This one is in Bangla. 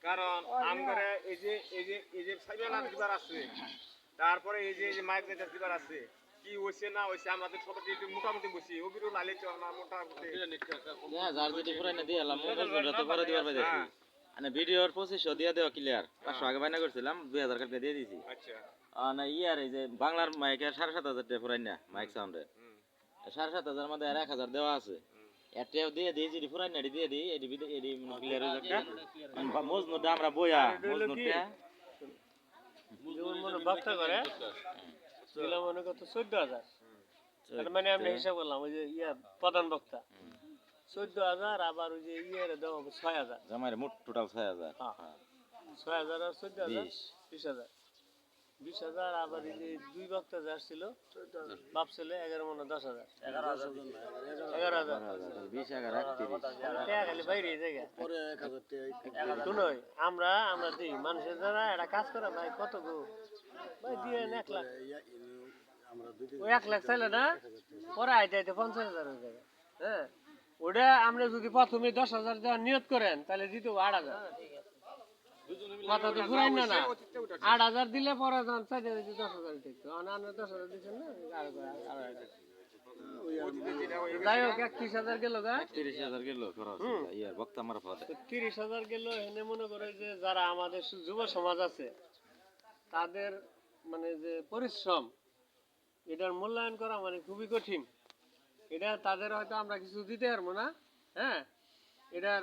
কারণ আমগরে এই যে সাইবেলা দিবার আছে, তারপরে এই যে মাইক নেতা দিবার আছে, কি হইছে না হইছে আমরা তো ছোট দিয়ে মোটামুটি বসি ওবিরও লাইলে চল না মোটামুটি যার যদি পুরাই না দিয়ে এলাম মোবাইল তো পরে দিবার পাইছি মানে ভিডিওর 2500 দিয়ে দেওয়া ক্লিয়ার 500 আগে বাইনা করছিলাম 2000 টাকা দিয়ে দিয়েছি। আচ্ছা না ইয়ার এই যে বাংলার মাইকের 7500 টাকা পুরাই না মাইক সাউন্ডের 7500 মধ্যে আর 1000 দেওয়া আছে। এটাও দিয়ে দিই যদি পুরাই না দিয়ে দিই এডি ক্লিয়ার হয়ে যাবে। মজনুটা আমরা বইয়া মজনুটা যেমন মনে ভক্ত করে ছিল মনে করতো 14000 তার মানে আমরা হিসাব করলাম ওই যে ইয়া প্রধান বক্তা 14000 আবার ওই যে ইয়ের দাও 6000 জামাইরে মোট টোটাল 6000 হ্যাঁ 6000 আর 14000 20000 20000 আবার এই যে দুই বক্তা যার ছিল বাপ ছেলে 11 মনে 10000 11000 20 11 31 টাকা খালি বাইরে জায়গা পরে 1000 টাকা শুনোই আমরা দিই মানুষের যারা এটা কাজ করে ভাই কত গো ভাই দিয়ে 1 লাখ ওই 1 লাখ চাইলে না পরে আইতে 50000 হয়ে যাবে। হ্যাঁ ওটা আমরা যদি প্রথমে 10000 দেওয়ার নিয়ত করেন তাহলে দিতে 8000 মাথা তো ঘুরাই না 8000 দিলে পরে যখন চাইতে 10000 ঠিক তো না 10000 দিচ্ছেন না যাই হোক 31000 গেল গা 30000 গেল খরচ ইয়ার বক্তা মারা পাতে 30000 গেল এনে মনে করে যে যারা আমাদের যুব সমাজ আছে তাদের মানে যে পরিশ্রম এটার মূল্যায়ন করা মানে খুবই কঠিন। এটা তাদের হয়তো আমরা কিছু দিতে পারবো না। হ্যাঁ এটার